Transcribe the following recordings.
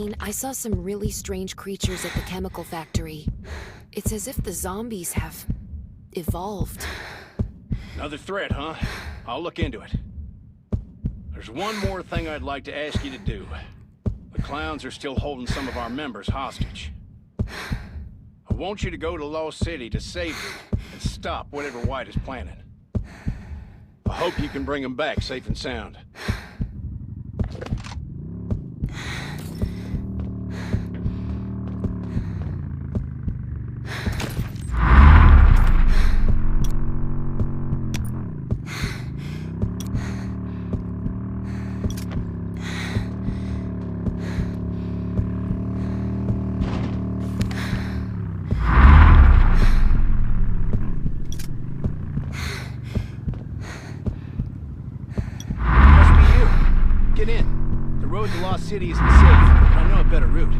Kane, I saw some really strange creatures at the chemical factory. It's as if the zombies have evolved. Another threat, huh? I'll look into it. There's one more thing I'd like to ask you to do. The clowns are still holding some of our members hostage. I want you to go to Lost City to save them and stop whatever White is planning. I hope you can bring them back safe and sound. Get in. The road to Lost City isn't safe, but I know a better route.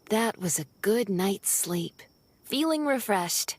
That was a good night's sleep. Feeling refreshed.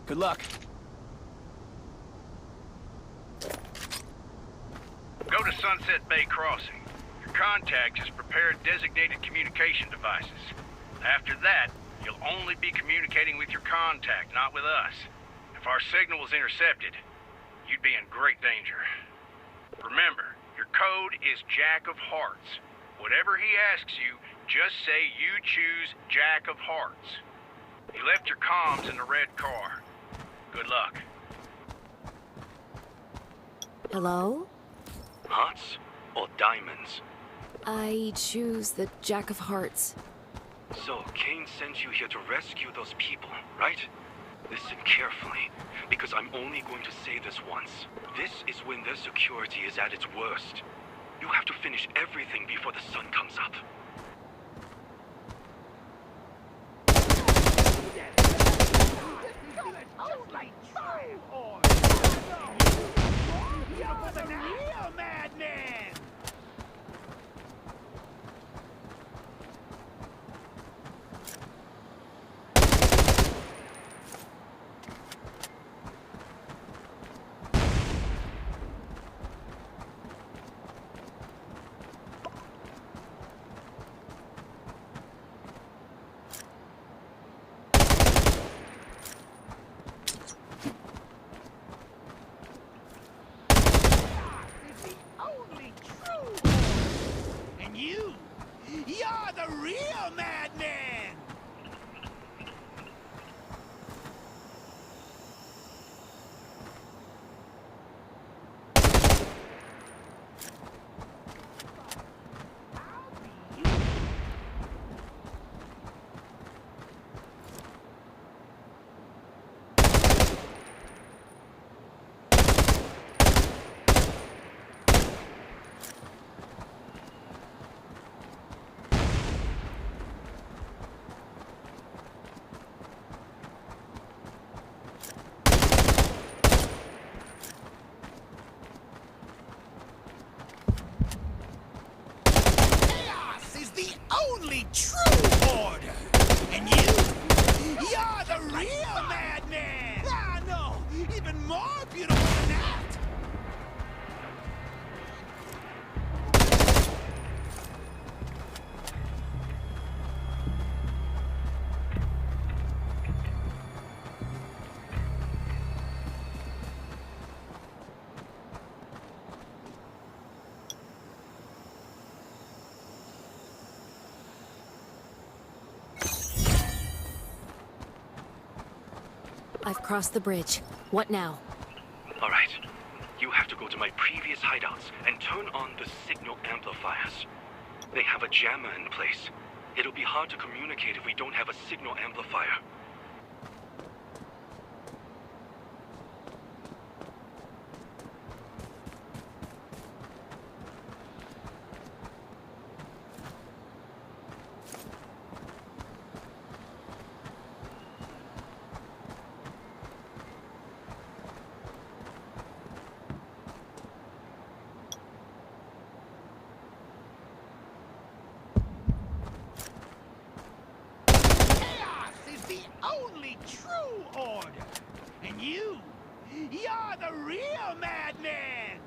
Good luck. Go to Sunset Bay Crossing. Your contact has prepared designated communication devices. After that, you'll only be communicating with your contact, not with us. If our signal was intercepted, you'd be in great danger. Remember, your code is Jack of Hearts. Whatever he asks you, just say you choose Jack of Hearts. You left your comms in the red car. Good luck. Hello? Hearts or diamonds? I choose the Jack of Hearts. So, Kane sent you here to rescue those people, right? Listen carefully, because I'm only going to say this once. This is when their security is at its worst. You have to finish everything before the sun comes up. You're the real madman! The only true order! And you're the real madman! Ah, no! Even more beautiful than that! I've crossed the bridge. What now? All right. You have to go to my previous hideouts and turn on the signal amplifiers. They have a jammer in place. It'll be hard to communicate if we don't have a signal amplifier. Only true order! And you're the real madman!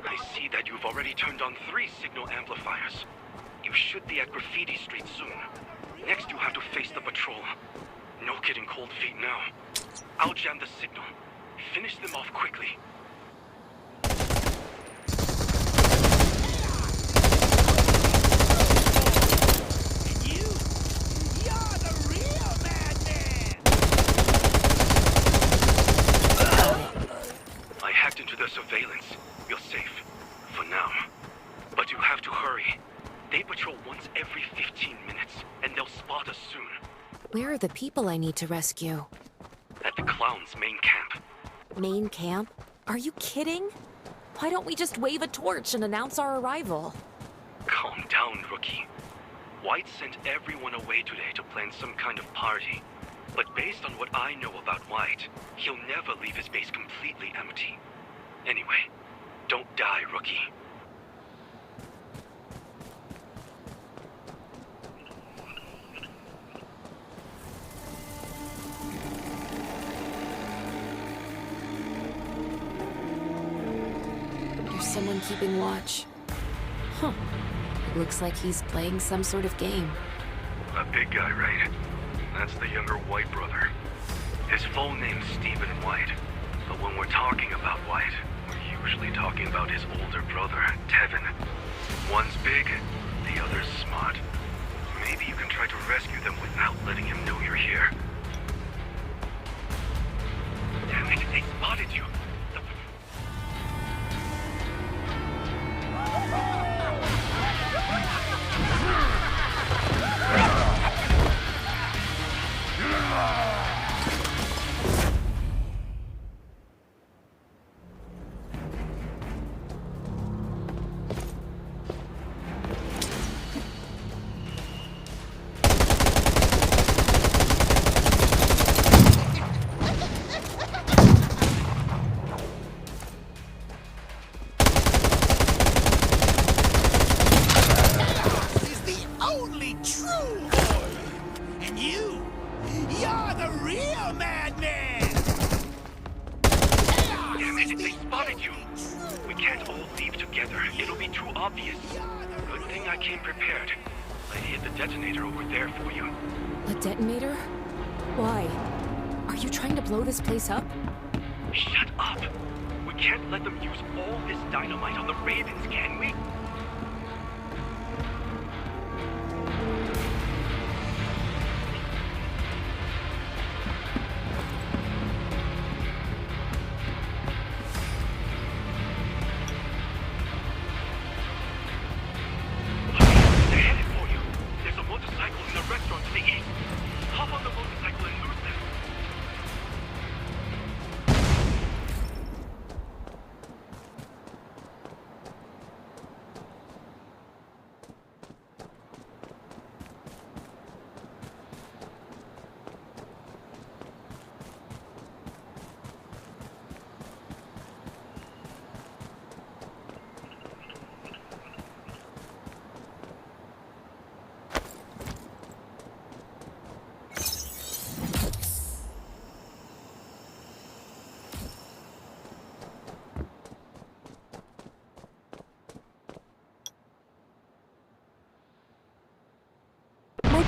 I see that you've already turned on 3 signal amplifiers. You should be at Graffiti Street soon. Next you have to face the patrol. No getting cold feet now. I'll jam the signal. Finish them off quickly. You're the real madman! spot us soon. Where are the people I need to rescue? At the clown's main camp. Main camp? Are you kidding? Why don't we just wave a torch and announce our arrival? Calm down, rookie. White sent everyone away today to plan some kind of party. But based on what I know about White, he'll never leave his base completely empty. Anyway, don't die, rookie. There's someone keeping watch. Huh. It looks like he's playing some sort of game. A big guy, right? That's the younger White brother. His full name's Stephen White. But when we're talking about White, we're usually talking about his older brother, Tevin. One's big, the other's smart. Maybe you can try to rescue them without letting him know you're here. Damn it, they spotted you! Place up? Shut up! We can't let them use all this dynamite on the Ravens, can we? They're headed for you. There's a motorcycle in the restaurant to the east. Hop on the motorcycle and lose them.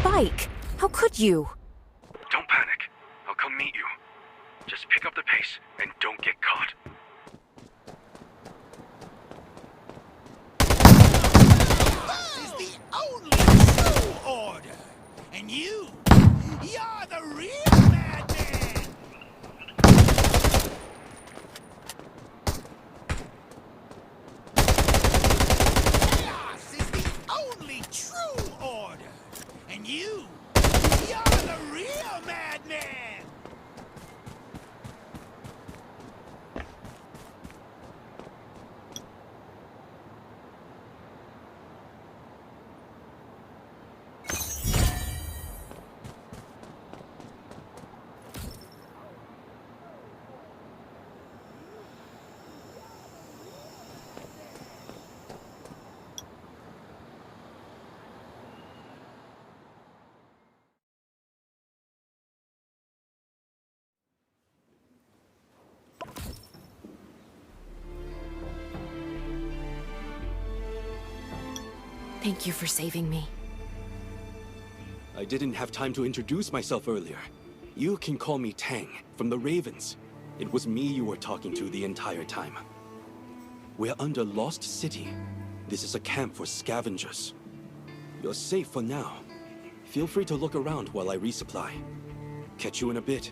Bike! How could you? Don't panic. I'll come meet you. Just pick up the pace and don't get caught. This is the only true order! And you're the real madman! Chaos is the only true order! And you're the real madman! Thank you for saving me. I didn't have time to introduce myself earlier. You can call me Tang, from the Ravens. It was me you were talking to the entire time. We're under Lost City. This is a camp for scavengers. You're safe for now. Feel free to look around while I resupply. Catch you in a bit.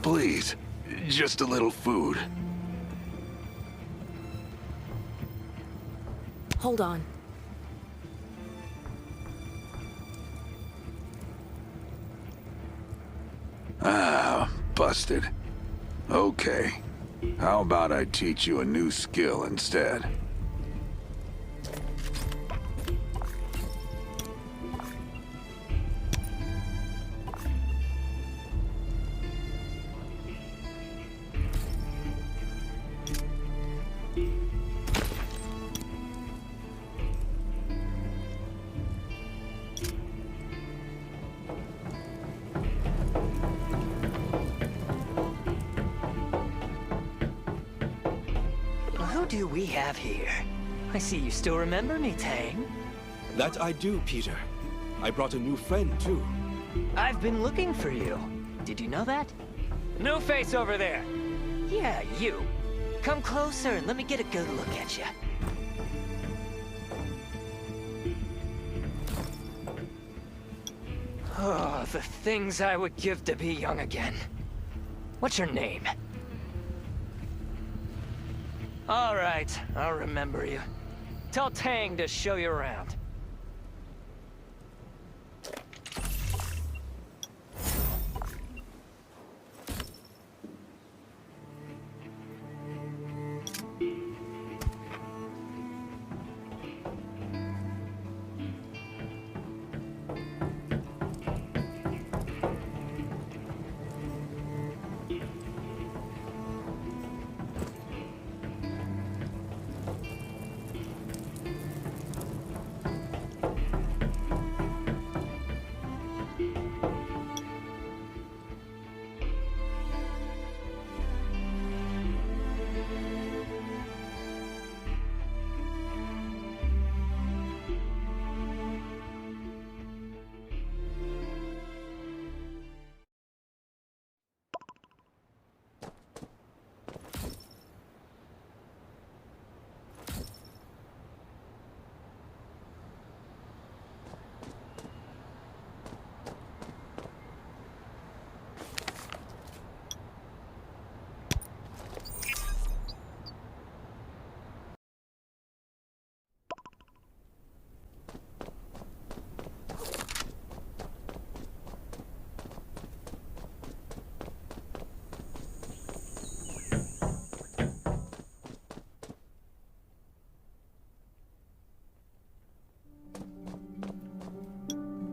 Please, just a little food. Hold on. Ah, busted. Okay. How about I teach you a new skill instead? Who do we have here? I see you still remember me, Tang. That I do, Peter. I brought a new friend, too. I've been looking for you. Did you know that? New face over there! Yeah, you. Come closer and let me get a good look at you. Oh, the things I would give to be young again. What's your name? All right, I'll remember you. Tell Tang to show you around.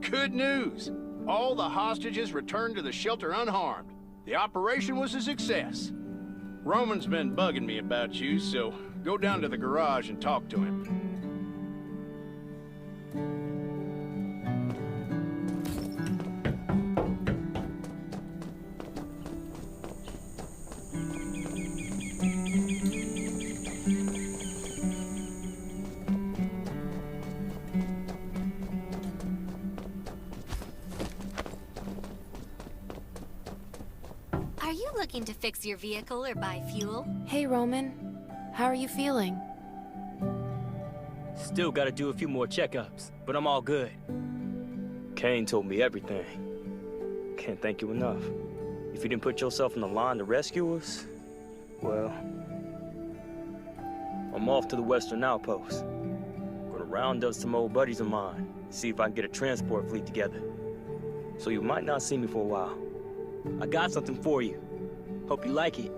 Good news! All the hostages returned to the shelter unharmed. The operation was a success. Roman's been bugging me about you, so go down to the garage and talk to him. Are you looking to fix your vehicle or buy fuel? Hey, Roman. How are you feeling? Still gotta do a few more checkups, but I'm all good. Kane told me everything. Can't thank you enough. If you didn't put yourself in the line to rescue us, well, I'm off to the Western Outpost. Gonna round up some old buddies of mine, see if I can get a transport fleet together. So you might not see me for a while. I got something for you. Hope you like it.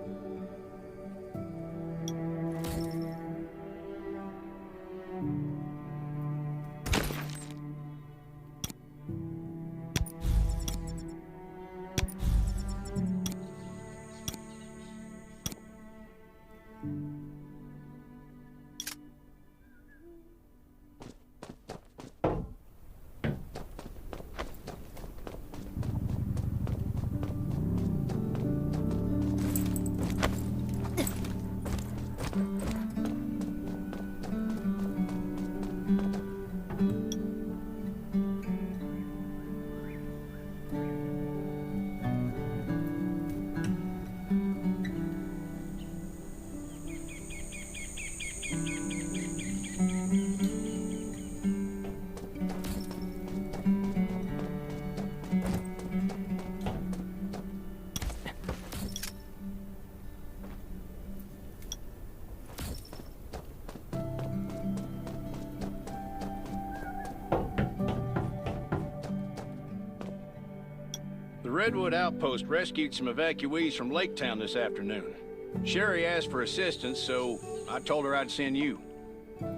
The Redwood Outpost rescued some evacuees from Lake Town this afternoon. Sherry asked for assistance, so I told her I'd send you.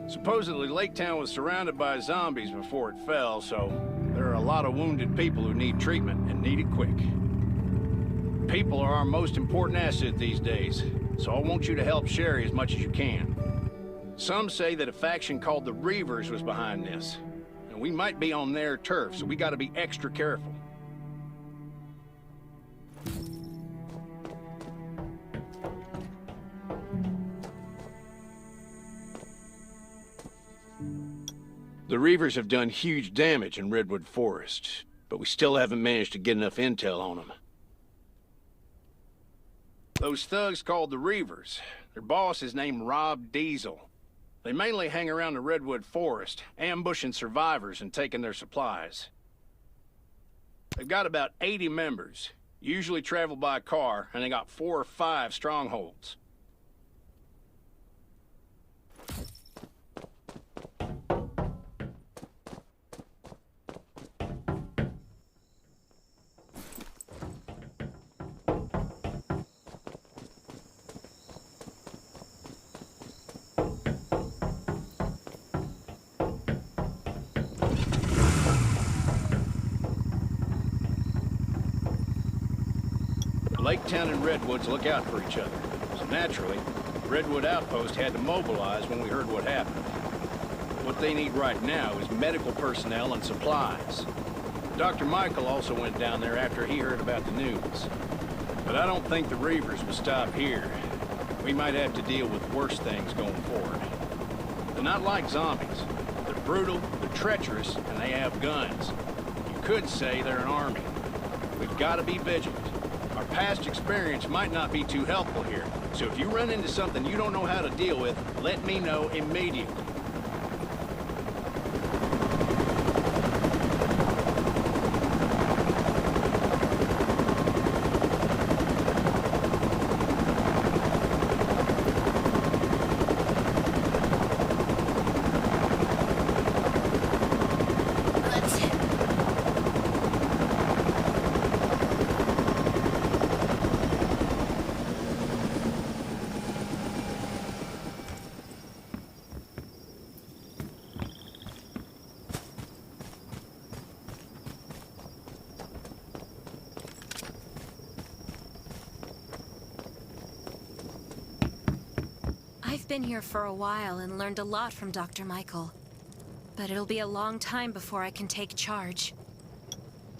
Supposedly, Lake Town was surrounded by zombies before it fell, so there are a lot of wounded people who need treatment and need it quick. People are our most important asset these days, so I want you to help Sherry as much as you can. Some say that a faction called the Reavers was behind this, and we might be on their turf, so we gotta be extra careful. The Reavers have done huge damage in Redwood Forest, but we still haven't managed to get enough intel on them. Those thugs called the Reavers, their boss is named Rob Diesel. They mainly hang around the Redwood Forest, ambushing survivors and taking their supplies. They've got about 80 members, usually travel by car, and they got 4 or 5 strongholds. Lake Town and Redwoods look out for each other, so naturally, the Redwood Outpost had to mobilize when we heard what happened. What they need right now is medical personnel and supplies. Dr. Michael also went down there after he heard about the news. But I don't think the Reavers will stop here. We might have to deal with worse things going forward. They're not like zombies. They're brutal, they're treacherous, and they have guns. You could say they're an army. We've got to be vigilant. Our past experience might not be too helpful here, so if you run into something you don't know how to deal with, let me know immediately. I've been here for a while and learned a lot from Dr. Michael. But it'll be a long time before I can take charge.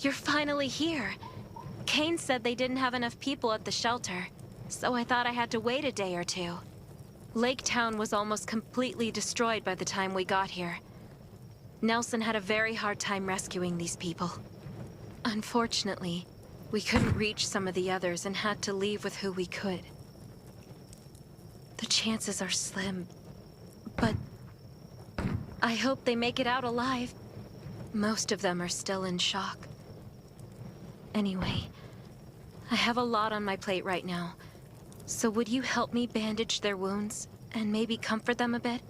You're finally here. Kane said they didn't have enough people at the shelter, so I thought I had to wait a day or two. Lake Town was almost completely destroyed by the time we got here. Nelson had a very hard time rescuing these people. Unfortunately, we couldn't reach some of the others and had to leave with who we could. The chances are slim, but I hope they make it out alive. Most of them are still in shock. Anyway, I have a lot on my plate right now, so would you help me bandage their wounds and maybe comfort them a bit?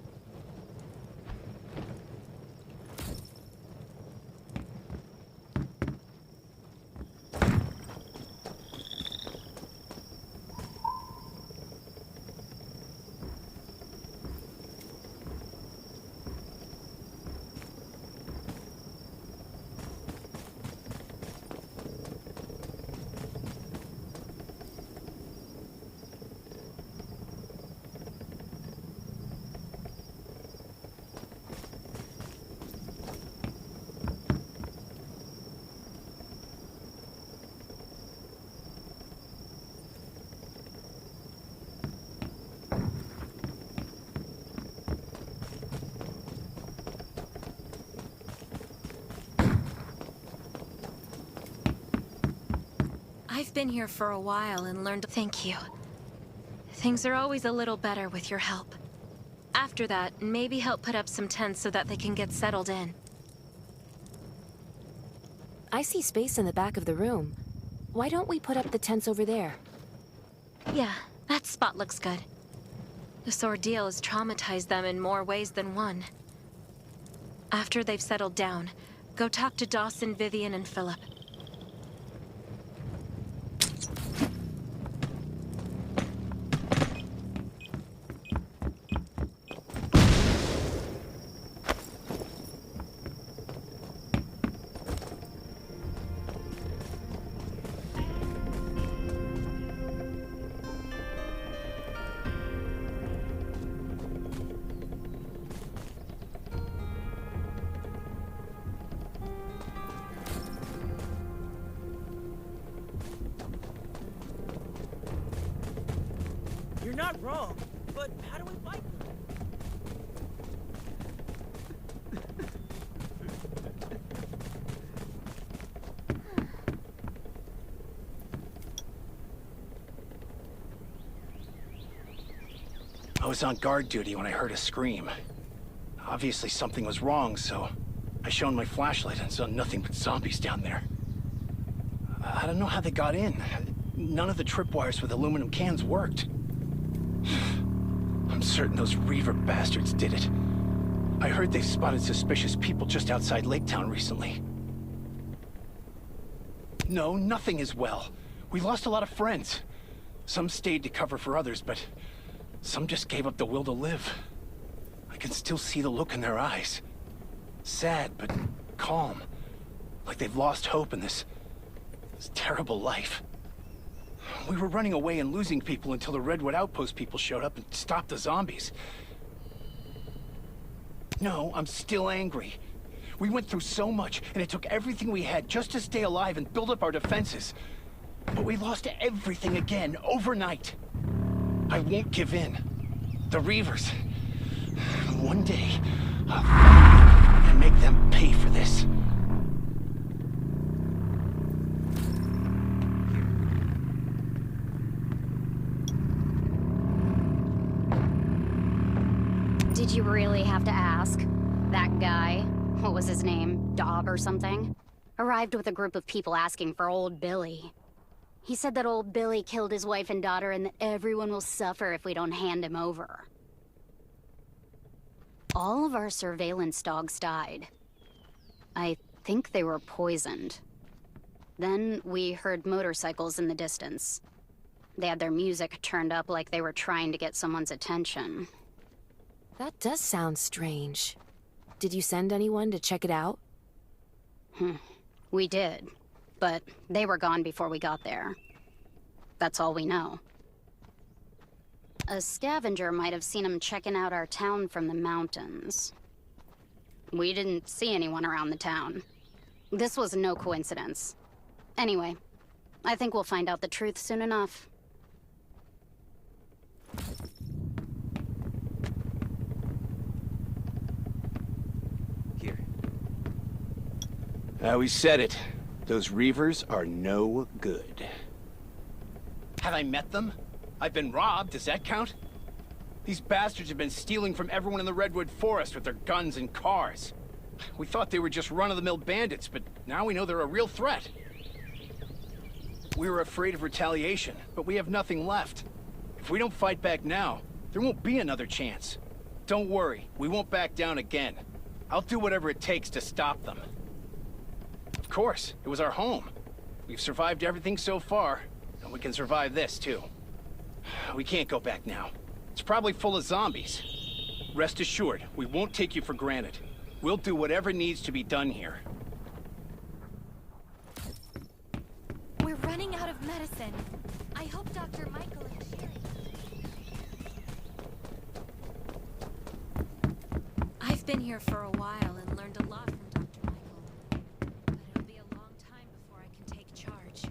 I've been here for a while and learned to thank you. Things are always a little better with your help. After that, maybe help put up some tents so that they can get settled in. I see space in the back of the room. Why don't we put up the tents over there? Yeah, that spot looks good. This ordeal has traumatized them in more ways than one. After they've settled down, go talk to Dawson, Vivian, and Philip. not wrong, but how do we fight them? I was on guard duty when I heard a scream. Obviously something was wrong, so I shone my flashlight and saw nothing but zombies down there. I don't know how they got in. None of the tripwires with aluminum cans worked. I'm certain those Reaver bastards did it. I heard they've spotted suspicious people just outside Lake Town recently. No, nothing is well. We lost a lot of friends. Some stayed to cover for others, but some just gave up the will to live. I can still see the look in their eyes. Sad, but calm. Like they've lost hope in this terrible life. We were running away and losing people until the Redwood Outpost people showed up and stopped the zombies. No, I'm still angry. We went through so much, and it took everything we had just to stay alive and build up our defenses. But we lost everything again, overnight. I won't give in. The Reavers. One day, I'll find them and make them pay for this. Did you really have to ask? That guy, what was his name, Dobb or something, arrived with a group of people asking for old Billy. He said that old Billy killed his wife and daughter and that everyone will suffer if we don't hand him over. All of our surveillance dogs died. I think they were poisoned. Then we heard motorcycles in the distance. They had their music turned up like they were trying to get someone's attention. That does sound strange. Did you send anyone to check it out? We did, but they were gone before we got there. That's all we know. A scavenger might have seen them checking out our town from the mountains. We didn't see anyone around the town. This was no coincidence. Anyway, I think we'll find out the truth soon enough. We said it. Those Reavers are no good. Have I met them? I've been robbed, does that count? These bastards have been stealing from everyone in the Redwood Forest with their guns and cars. We thought they were just run-of-the-mill bandits, but now we know they're a real threat. We were afraid of retaliation, but we have nothing left. If we don't fight back now, there won't be another chance. Don't worry, we won't back down again. I'll do whatever it takes to stop them. Of course, it was our home. We've survived everything so far, and we can survive this, too. We can't go back now. It's probably full of zombies. Rest assured, we won't take you for granted. We'll do whatever needs to be done here. We're running out of medicine. I hope Dr. Michael and Sherry... I've been here for a while and learned a lot from Dr. Michael. But it'll be a long time before I can take charge.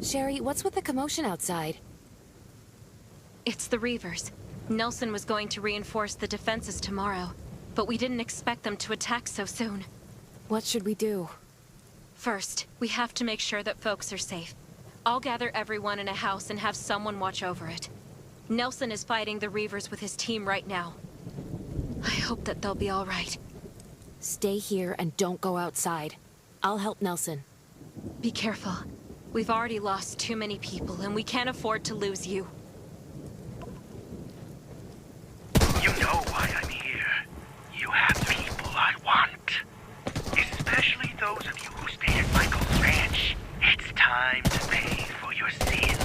Sherry, what's with the commotion outside? It's the Reavers. Nelson was going to reinforce the defenses tomorrow, but we didn't expect them to attack so soon. What should we do? First, we have to make sure that folks are safe. I'll gather everyone in a house and have someone watch over it. Nelson is fighting the Reavers with his team right now. I hope that they'll be all right. Stay here and don't go outside. I'll help Nelson. Be careful. We've already lost too many people, and we can't afford to lose you. You know why I'm here. You have the people I want. Especially those of you who stayed at Michael's ranch. It's time to pay for your sins.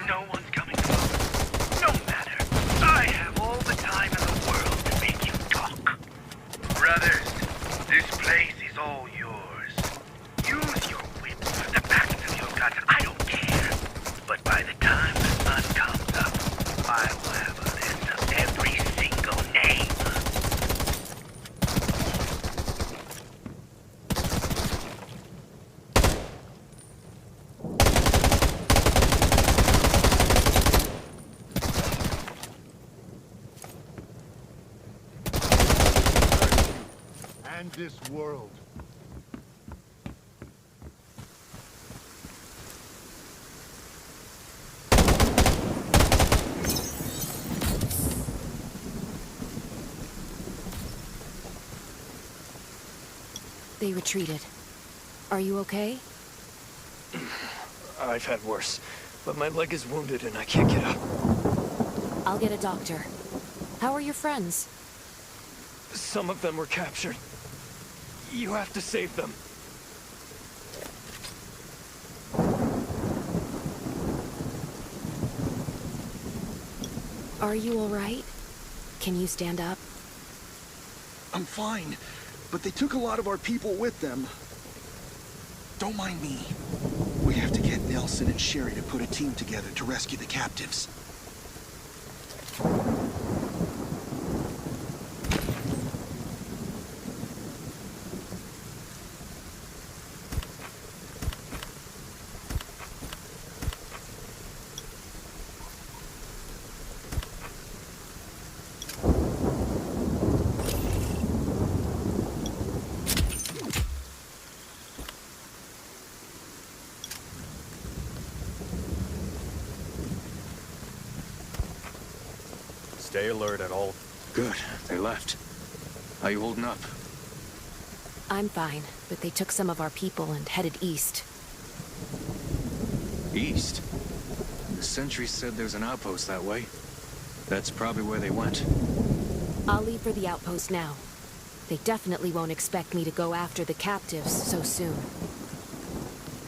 No one's coming close. No matter. I have all the time in the world to make you talk. Brothers, this place is all yours. Use your wits, the backs of your guns. I don't care end this world. They retreated. Are you okay? I've had worse, but my leg is wounded and I can't get up. I'll get a doctor. How are your friends? Some of them were captured. You have to save them. Are you all right? Can you stand up? I'm fine, but they took a lot of our people with them. Don't mind me. We have to get Nelson and Sherry to put a team together to rescue the captives. Stay alert at all. Good. They left. How you holding up? I'm fine, but they took some of our people and headed east. East? The sentry said there's an outpost that way. That's probably where they went. I'll leave for the outpost now. They definitely won't expect me to go after the captives so soon.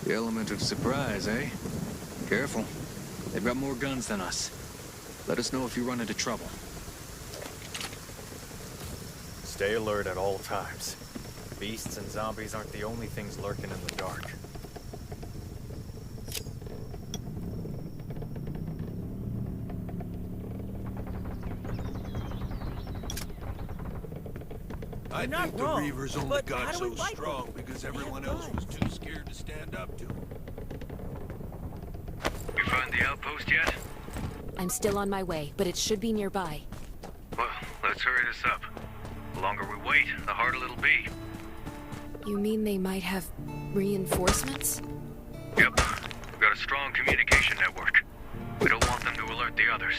The element of surprise, eh? Careful. They've got more guns than us. Let us know if you run into trouble. Stay alert at all times. Beasts and zombies aren't the only things lurking in the dark. I You're think not the wrong, Reavers only but got how do so we fight strong them? because We everyone have else was too scared to stand up to them. You find the outpost yet? I'm still on my way, but it should be nearby. Well, let's hurry this up. The longer we wait, the harder it'll be. You mean they might have reinforcements? Yep. We've got a strong communication network. We don't want them to alert the others.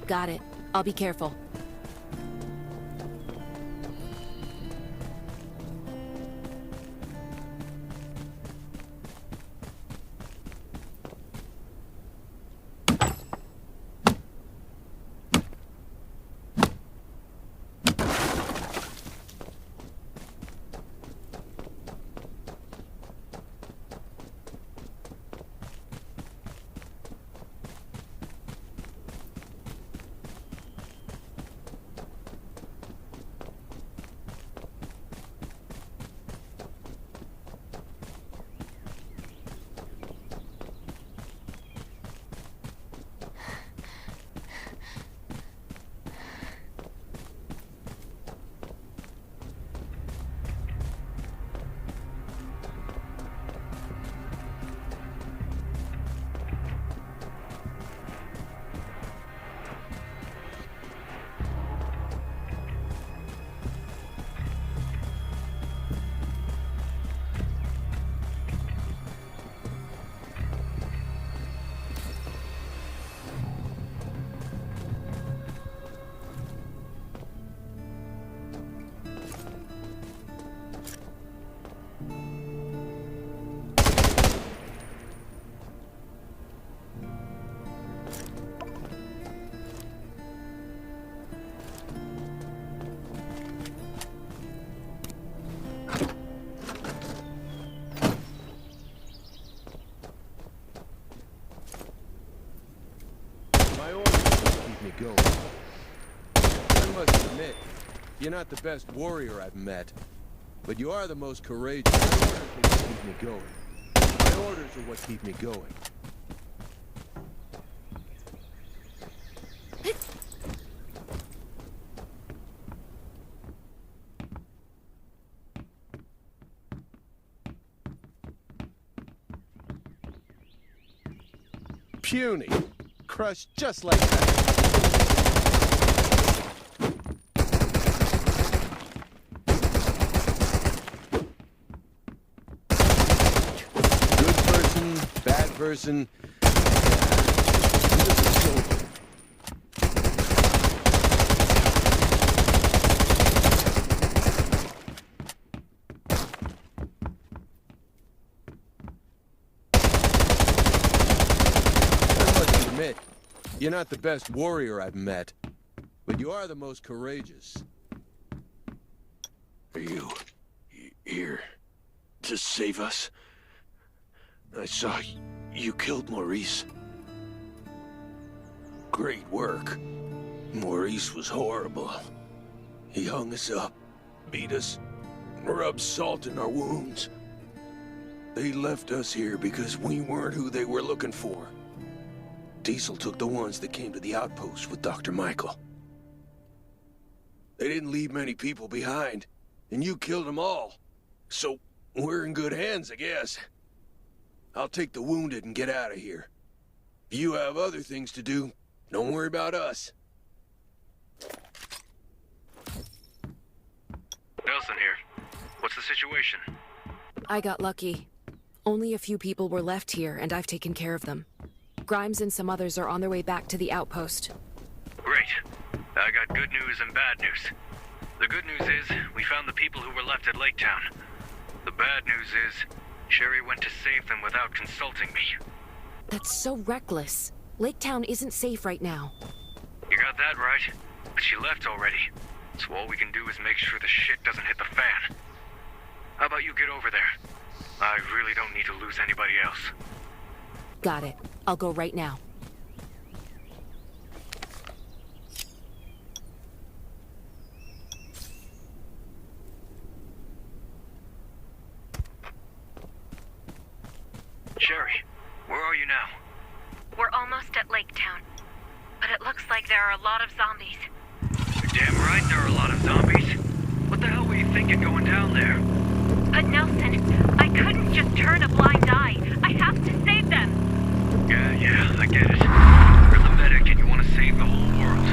Got it. I'll be careful. My orders keep me going. I must admit, you're not the best warrior I've met, but you are the most courageous. My orders keep me going. My orders are what keep me going. Puny. Crushed just like that. person. Admit, you're not the best warrior I've met, but you are the most courageous. Are you here to save us? I saw you killed Maurice. Great work. Maurice was horrible. He hung us up, beat us, rubbed salt in our wounds. They left us here because we weren't who they were looking for. Diesel took the ones that came to the outpost with Dr. Michael. They didn't leave many people behind, and you killed them all. So, we're in good hands, I guess. I'll take the wounded and get out of here. If you have other things to do, don't worry about us. Nelson here. What's the situation? I got lucky. Only a few people were left here, and I've taken care of them. Grimes and some others are on their way back to the outpost. Great. I got good news and bad news. The good news is, we found the people who were left at Lake Town. The bad news is, Sherry went to save them without consulting me. That's so reckless. Lake Town isn't safe right now. You got that right. But she left already. So all we can do is make sure the shit doesn't hit the fan. How about you get over there? I really don't need to lose anybody else. Got it. I'll go right now. Sherry, where are you now? We're almost at Lake Town, but it looks like there are a lot of zombies. You're damn right there are a lot of zombies. What the hell were you thinking going down there? But Nelson, I couldn't just turn a blind eye. I have to save them. Yeah, I get it. You're the medic and you want to save the whole world.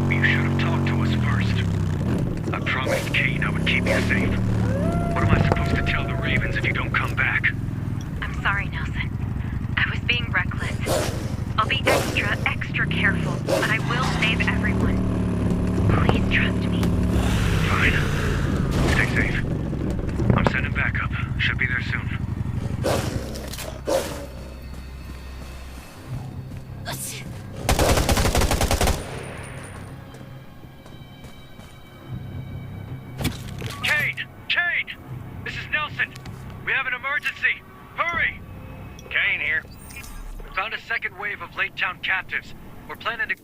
But you should have talked to us first. I promised Kane I would keep you safe. What am I supposed to tell the Ravens if you don't come back? I'm sorry, Nelson. I was being reckless. I'll be extra careful, but I will save everyone. Please trust me. Fine. Stay safe. I'm sending backup. Should be there soon. Kane! This is Nelson! We have an emergency! Hurry! Kane here. Found a second wave of Lake Town captives. We're planning to...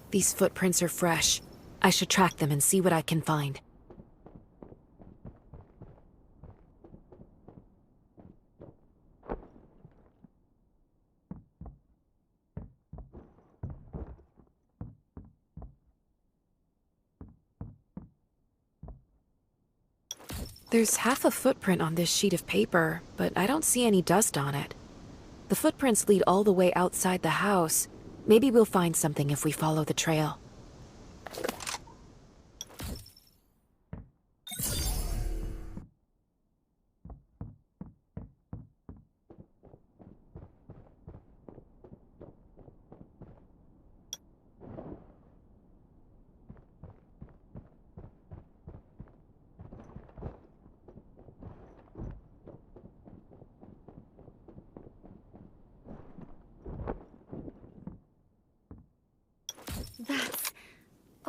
These footprints are fresh. I should track them and see what I can find. There's half a footprint on this sheet of paper, but I don't see any dust on it. The footprints lead all the way outside the house. Maybe we'll find something if we follow the trail.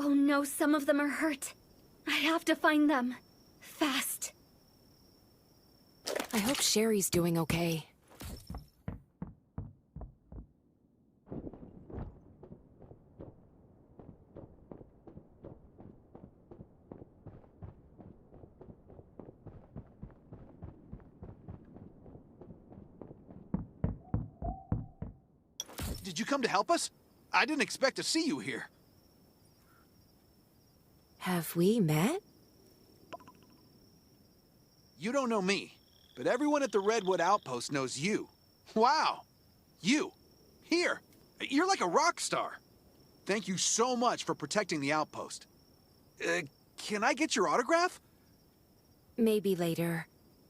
Oh no, some of them are hurt. I have to find them. Fast. I hope Sherry's doing okay. Did you come to help us? I didn't expect to see you here. Have we met? You don't know me, but everyone at the Redwood Outpost knows you. Wow! You! Here! You're like a rock star! Thank you so much for protecting the outpost. Can I get your autograph? Maybe later.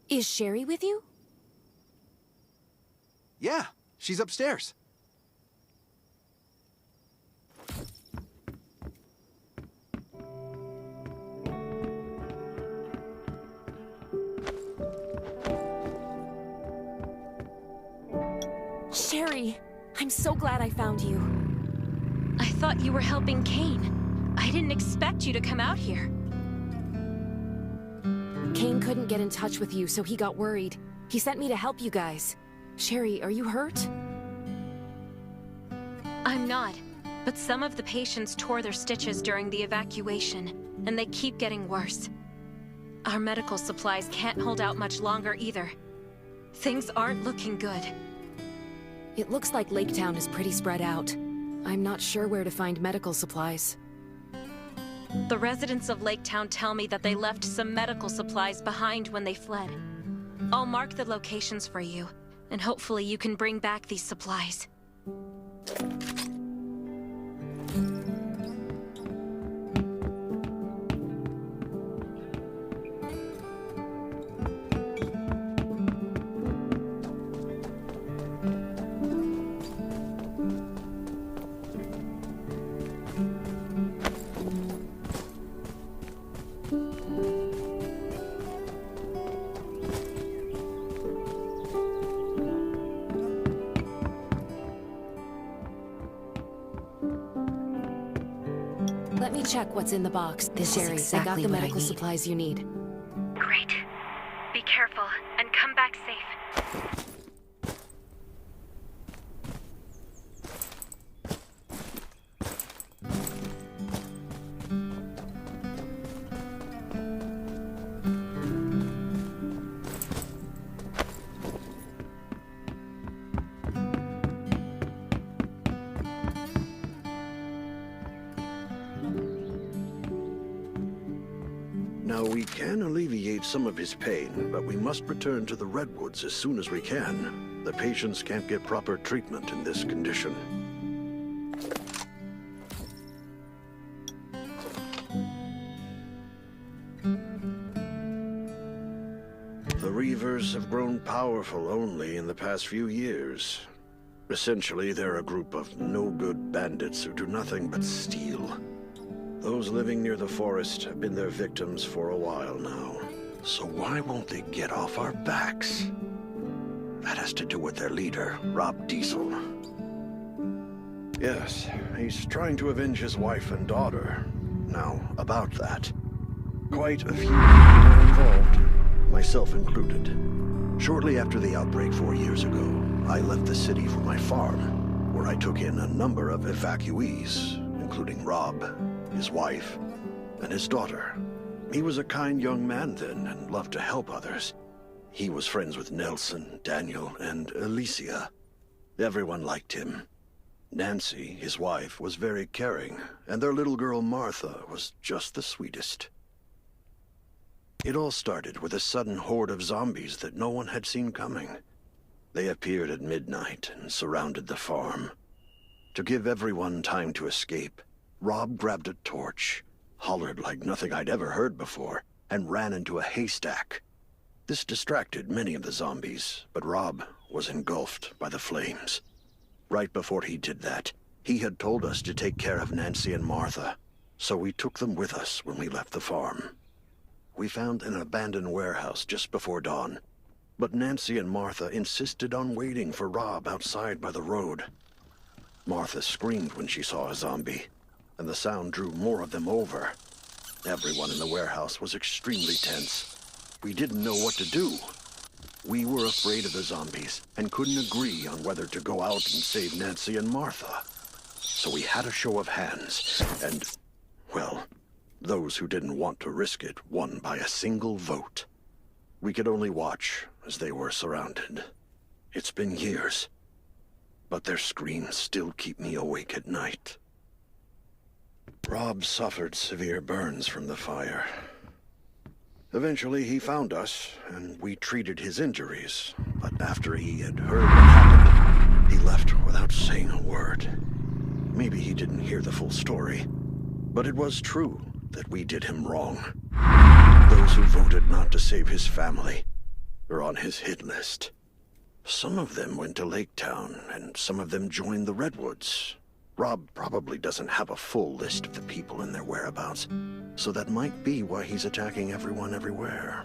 Is Sherry with you? Yeah, she's upstairs. Sherry, I'm so glad I found you. I thought you were helping Kane. I didn't expect you to come out here. Kane couldn't get in touch with you, so he got worried. He sent me to help you guys. Sherry, are you hurt? I'm not, but some of the patients tore their stitches during the evacuation, and they keep getting worse. Our medical supplies can't hold out much longer either. Things aren't looking good. It looks like Lake Town is pretty spread out. I'm not sure where to find medical supplies. The residents of Lake Town tell me that they left some medical supplies behind when they fled. I'll mark the locations for you, and hopefully you can bring back these supplies. Let me check what's in the box. This is Sherry, exactly I got the what I medical need. supplies you need. Great. Be careful, and come back safe. Now, we can alleviate some of his pain, but we must return to the Redwoods as soon as we can. The patients can't get proper treatment in this condition. The Reavers have grown powerful only in the past few years. Essentially, they're a group of no-good bandits who do nothing but steal. Those living near the forest have been their victims for a while now. So why won't they get off our backs? That has to do with their leader, Rob Diesel. Yes, he's trying to avenge his wife and daughter. Now, about that. Quite a few people are involved, myself included. Shortly after the outbreak 4 years ago, I left the city for my farm, where I took in a number of evacuees, including Rob, his wife, and his daughter. He was a kind young man then and loved to help others. He was friends with Nelson, Daniel, and Alicia. Everyone liked him. Nancy, his wife, was very caring, and their little girl Martha was just the sweetest. It all started with a sudden horde of zombies that no one had seen coming. They appeared at midnight and surrounded the farm. To give everyone time to escape, Rob grabbed a torch, hollered like nothing I'd ever heard before, and ran into a haystack. This distracted many of the zombies, but Rob was engulfed by the flames. Right before he did that, he had told us to take care of Nancy and Martha, so we took them with us when we left the farm. We found an abandoned warehouse just before dawn, but Nancy and Martha insisted on waiting for Rob outside by the road. Martha screamed when she saw a zombie. and the sound drew more of them over. Everyone in the warehouse was extremely tense. We didn't know what to do. We were afraid of the zombies and couldn't agree on whether to go out and save Nancy and Martha. So we had a show of hands, and, well, those who didn't want to risk it won by a single vote. We could only watch as they were surrounded. It's been years, but their screams still keep me awake at night. Rob suffered severe burns from the fire. Eventually he found us, and we treated his injuries, but after he had heard what happened, he left without saying a word. Maybe he didn't hear the full story, but it was true that we did him wrong. Those who voted not to save his family are on his hit list. Some of them went to Lake Town, and some of them joined the Redwoods. Rob probably doesn't have a full list of the people and their whereabouts, so that might be why he's attacking everyone everywhere.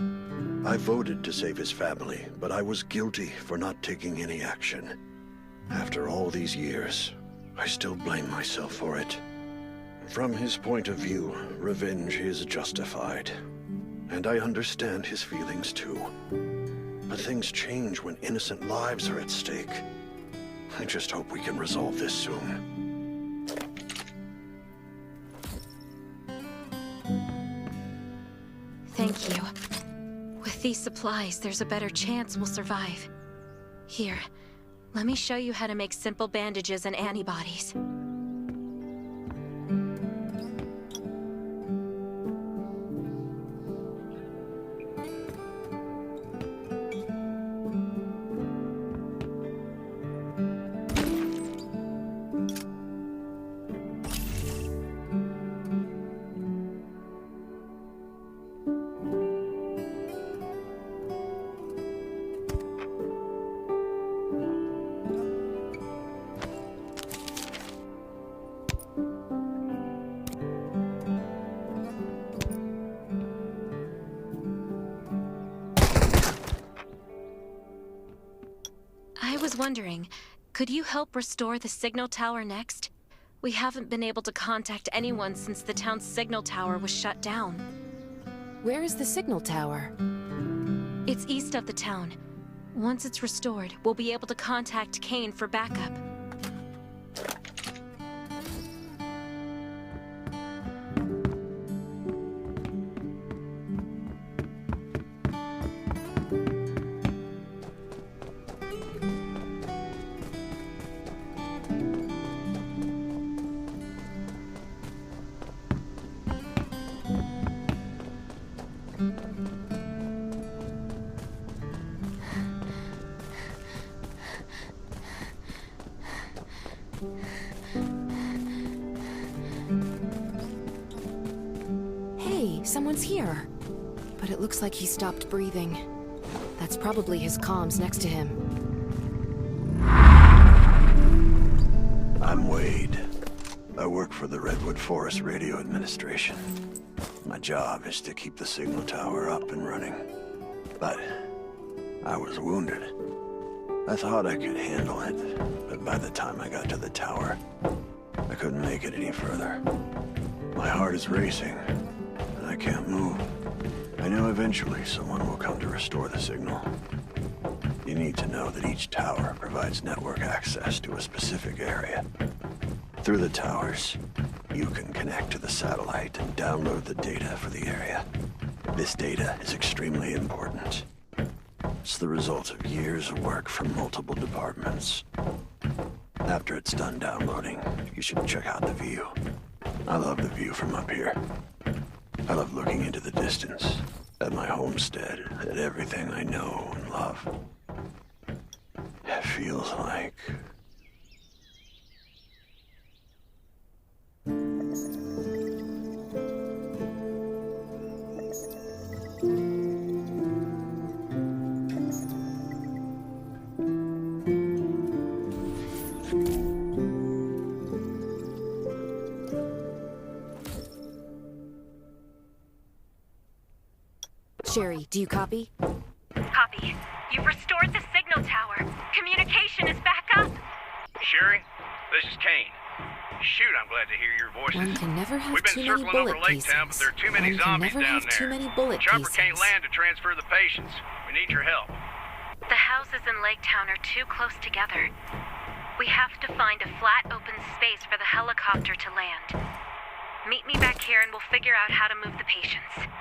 I voted to save his family, but I was guilty for not taking any action. After all these years, I still blame myself for it. From his point of view, revenge is justified. And I understand his feelings too. But things change when innocent lives are at stake. I just hope we can resolve this soon. Thank you. With these supplies, there's a better chance we'll survive. Here, let me show you how to make simple bandages and antibodies. I was wondering, could you help restore the signal tower next? We haven't been able to contact anyone since the town's signal tower was shut down. Where is the signal tower? It's east of the town. Once it's restored, we'll be able to contact Kane for backup. Hey, someone's here. But it looks like he stopped breathing. That's probably his comms next to him. I'm Wade. I work for the Redwood Forest Radio Administration. My job is to keep the signal tower up and running. But I was wounded. I thought I could handle it, but by the time I got to the tower, I couldn't make it any further. My heart is racing, and I can't move. I know eventually someone will come to restore the signal. You need to know that each tower provides network access to a specific area. Through the towers, you can connect to the satellite and download the data for the area. This data is extremely important. It's the result of years of work from multiple departments. After it's done downloading, you should check out the view. I love the view from up here. I love looking into the distance, at my homestead, at everything I know and love. It feels like... Sherry, do you copy? Copy. You've restored the signal tower. Communication is back up. Sherry, this is Kane. Shoot, I'm glad to hear your voices. One can never have We've been too many circling over bullet Lake Town, but there are too many One can zombies never down have there. too many bullet Chopper casings. can't land to transfer the patients. We need your help. The houses in Lake Town are too close together. We have to find a flat, open space for the helicopter to land. Meet me back here and we'll figure out how to move the patients.